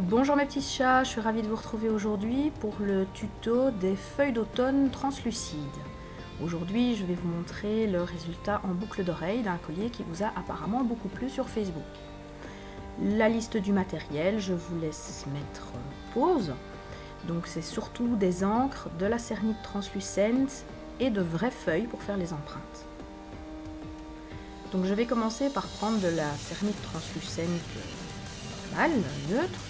Bonjour mes petits chats, je suis ravie de vous retrouver aujourd'hui pour le tuto des feuilles d'automne translucides. Aujourd'hui, je vais vous montrer le résultat en boucle d'oreille d'un collier qui vous a apparemment beaucoup plu sur Facebook. La liste du matériel, je vous laisse mettre pause. Donc c'est surtout des encres, de la céramique translucente et de vraies feuilles pour faire les empreintes. Donc je vais commencer par prendre de la céramique translucente normale, neutre,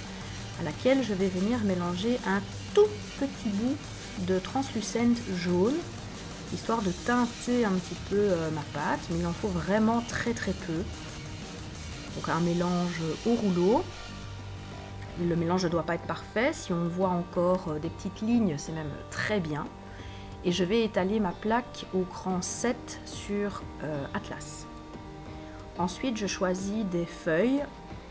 à laquelle je vais venir mélanger un tout petit bout de translucente jaune, histoire de teinter un petit peu ma pâte, mais il en faut vraiment très peu. Donc un mélange au rouleau. Le mélange ne doit pas être parfait, si on voit encore des petites lignes, c'est même très bien. Et je vais étaler ma plaque au cran 7 sur Atlas. Ensuite, je choisis des feuilles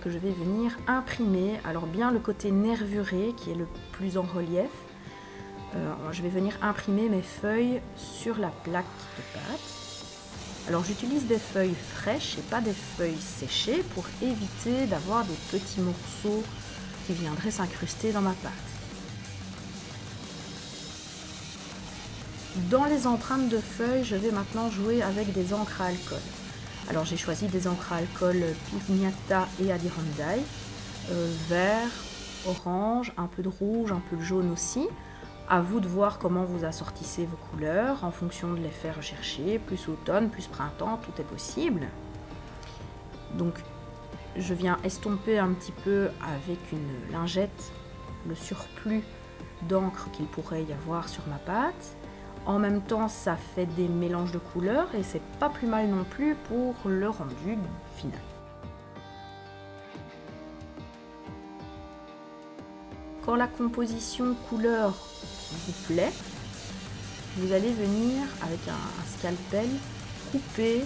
que je vais venir imprimer. Alors bien le côté nervuré qui est le plus en relief. Je vais venir imprimer mes feuilles sur la plaque de pâte. Alors j'utilise des feuilles fraîches et pas des feuilles séchées pour éviter d'avoir des petits morceaux qui viendraient s'incruster dans ma pâte. Dans les empreintes de feuilles, je vais maintenant jouer avec des encres à alcool. Alors j'ai choisi des encres à alcool Pignata et Adirondack, vert, orange, un peu de rouge, un peu de jaune aussi. À vous de voir comment vous assortissez vos couleurs en fonction de l'effet recherché, plus automne, plus printemps, tout est possible. Donc je viens estomper un petit peu avec une lingette le surplus d'encre qu'il pourrait y avoir sur ma pâte. En même temps, ça fait des mélanges de couleurs et c'est pas plus mal non plus pour le rendu final. Quand la composition couleur vous plaît, vous allez venir avec un scalpel couper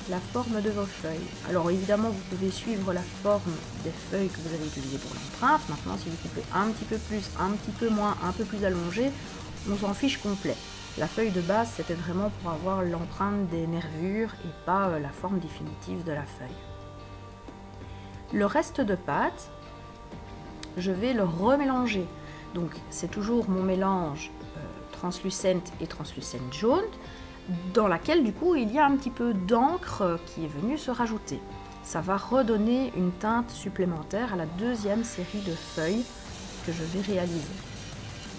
la forme de vos feuilles. Alors évidemment, vous pouvez suivre la forme des feuilles que vous avez utilisées pour l'empreinte. Maintenant, si vous coupez un petit peu plus, un petit peu moins, un peu plus allongé, on s'en fiche complet. La feuille de base, c'était vraiment pour avoir l'empreinte des nervures et pas la forme définitive de la feuille. Le reste de pâte, je vais le remélanger. Donc c'est toujours mon mélange translucente et translucente jaune, dans laquelle du coup il y a un petit peu d'encre qui est venue se rajouter. Ça va redonner une teinte supplémentaire à la deuxième série de feuilles que je vais réaliser.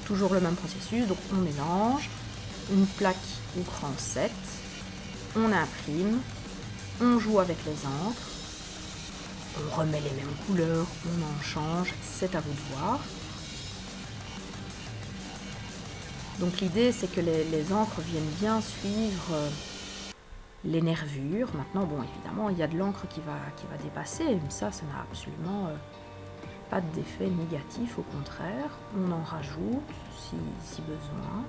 Toujours le même processus, donc on mélange, une plaque au cran 7, on imprime, on joue avec les encres, on remet les mêmes couleurs, on en change, c'est à vous de voir. Donc l'idée c'est que les encres viennent bien suivre les nervures. Maintenant bon évidemment il y a de l'encre qui va dépasser, mais ça n'a absolument pas d'effet négatif, au contraire, on en rajoute si besoin.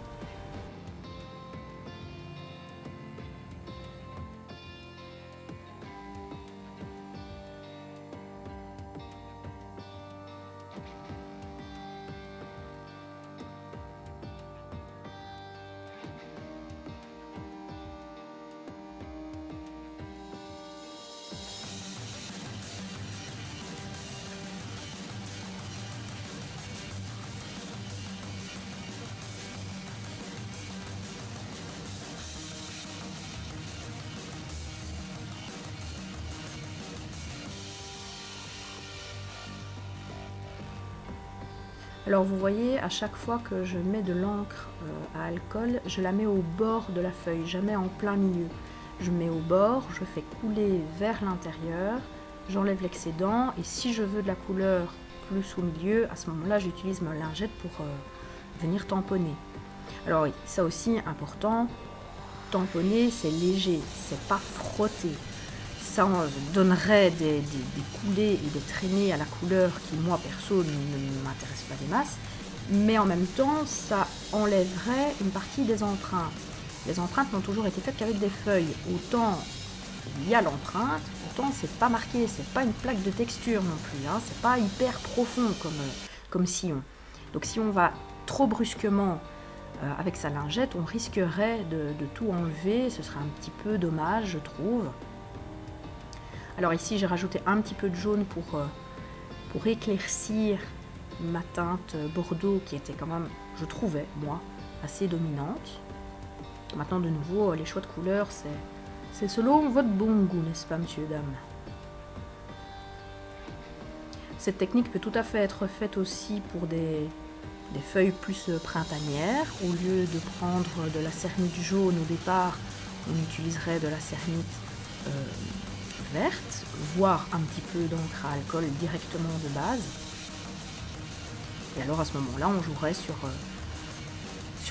Alors vous voyez, à chaque fois que je mets de l'encre à alcool, je la mets au bord de la feuille, jamais en plein milieu. Je mets au bord, je fais couler vers l'intérieur, j'enlève l'excédent et si je veux de la couleur plus au milieu, à ce moment-là j'utilise ma lingette pour venir tamponner. Alors oui, ça aussi important, tamponner c'est léger, c'est pas frotter. Ça donnerait des coulées et des traînées à la couleur qui, moi, perso, ne m'intéresse pas des masses. Mais en même temps, ça enlèverait une partie des empreintes. Les empreintes n'ont toujours été faites qu'avec des feuilles. Autant il y a l'empreinte, autant c'est pas marqué, c'est pas une plaque de texture non plus. Hein, c'est pas hyper profond comme sillon. Donc si on va trop brusquement avec sa lingette, on risquerait de tout enlever. Ce serait un petit peu dommage, je trouve. Alors ici j'ai rajouté un petit peu de jaune pour pour éclaircir ma teinte bordeaux qui était quand même, je trouvais, moi, assez dominante. Maintenant, de nouveau, les choix de couleurs, c'est selon votre bon goût, n'est-ce pas, monsieur, dame? Cette technique peut tout à fait être faite aussi pour des feuilles plus printanières. Au lieu de prendre de la cernite jaune au départ, on utiliserait de la cernite verte, voire un petit peu d'encre à alcool directement de base. Et alors à ce moment-là, on jouerait sur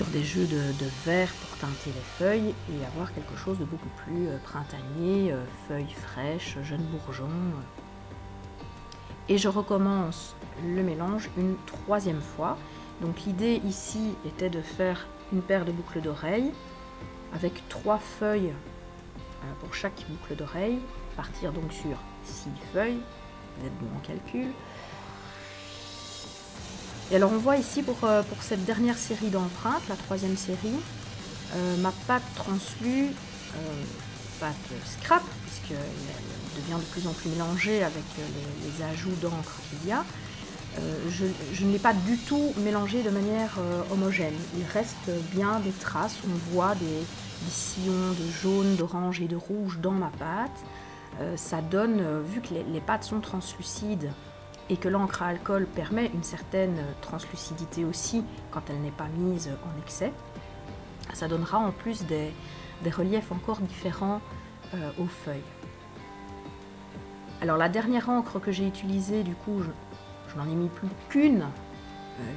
des jeux de vert pour teinter les feuilles et avoir quelque chose de beaucoup plus printanier, feuilles fraîches, jeunes bourgeons. Et je recommence le mélange une troisième fois. Donc l'idée ici était de faire une paire de boucles d'oreilles avec 3 feuilles pour chaque boucle d'oreille. Partir donc sur 6 feuilles, vous êtes bon en calcul. Et alors on voit ici pour cette dernière série d'empreintes, la troisième série, ma pâte translu, pâte scrap, puisqu'elle devient de plus en plus mélangée avec les ajouts d'encre qu'il y a. Je ne l'ai pas du tout mélangé de manière homogène. Il reste bien des traces, on voit des sillons de jaune, d'orange et de rouge dans ma pâte. Ça donne, vu que les pâtes sont translucides et que l'encre à alcool permet une certaine translucidité aussi quand elle n'est pas mise en excès, ça donnera en plus des reliefs encore différents aux feuilles. Alors la dernière encre que j'ai utilisée, du coup, je n'en ai mis plus qu'une,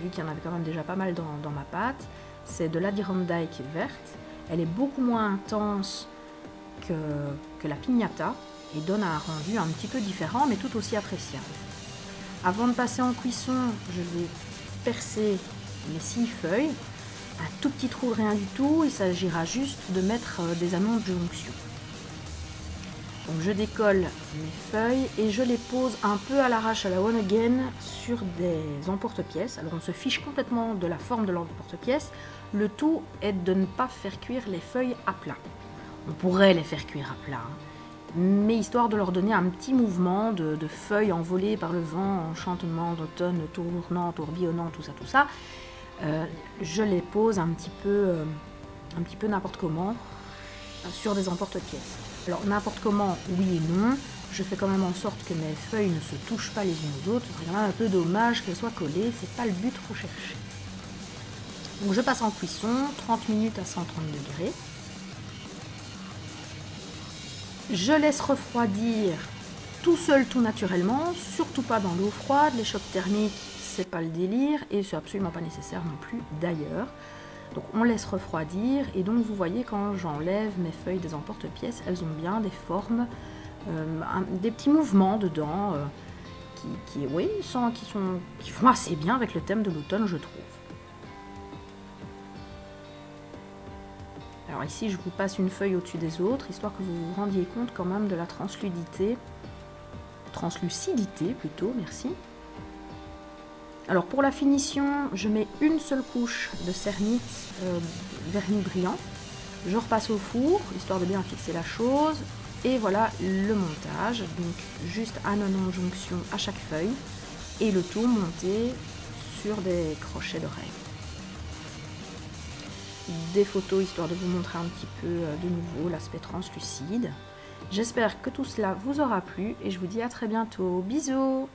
vu qu'il y en avait quand même déjà pas mal dans ma pâte, c'est de l'Adirondack verte. Elle est beaucoup moins intense que la Pignata et donne un rendu un petit peu différent mais tout aussi appréciable. Avant de passer en cuisson, je vais percer les 6 feuilles, un tout petit trou de rien du tout, il s'agira juste de mettre des amandes de jonction. Donc je décolle mes feuilles et je les pose un peu à l'arrache à la one again sur des emporte-pièces. Alors on se fiche complètement de la forme de l'emporte-pièce. Le tout est de ne pas faire cuire les feuilles à plat. On pourrait les faire cuire à plat, mais histoire de leur donner un petit mouvement de feuilles envolées par le vent, enchantement d'automne, tournant, tourbillonnant, tout ça, je les pose un petit peu n'importe comment sur des emporte-pièces. Alors n'importe comment, oui et non, je fais quand même en sorte que mes feuilles ne se touchent pas les unes aux autres, c'est quand même un peu dommage qu'elles soient collées, c'est pas le but recherché. Donc je passe en cuisson, 30 minutes à 130 degrés. Je laisse refroidir tout seul, tout naturellement, surtout pas dans l'eau froide, les chocs thermiques, c'est pas le délire et c'est absolument pas nécessaire non plus d'ailleurs. Donc on laisse refroidir et donc vous voyez quand j'enlève mes feuilles des emporte-pièces, elles ont bien des formes, des petits mouvements dedans qui vont assez bien avec le thème de l'automne, je trouve. Alors ici je vous passe une feuille au-dessus des autres, histoire que vous vous rendiez compte quand même de la translucidité plutôt, merci. Alors pour la finition, je mets une seule couche de cernite vernis brillant. Je repasse au four, histoire de bien fixer la chose. Et voilà le montage. Donc juste un en jonction à chaque feuille. Et le tout monté sur des crochets d'oreilles. Des photos, histoire de vous montrer un petit peu de nouveau l'aspect translucide. J'espère que tout cela vous aura plu et je vous dis à très bientôt. Bisous!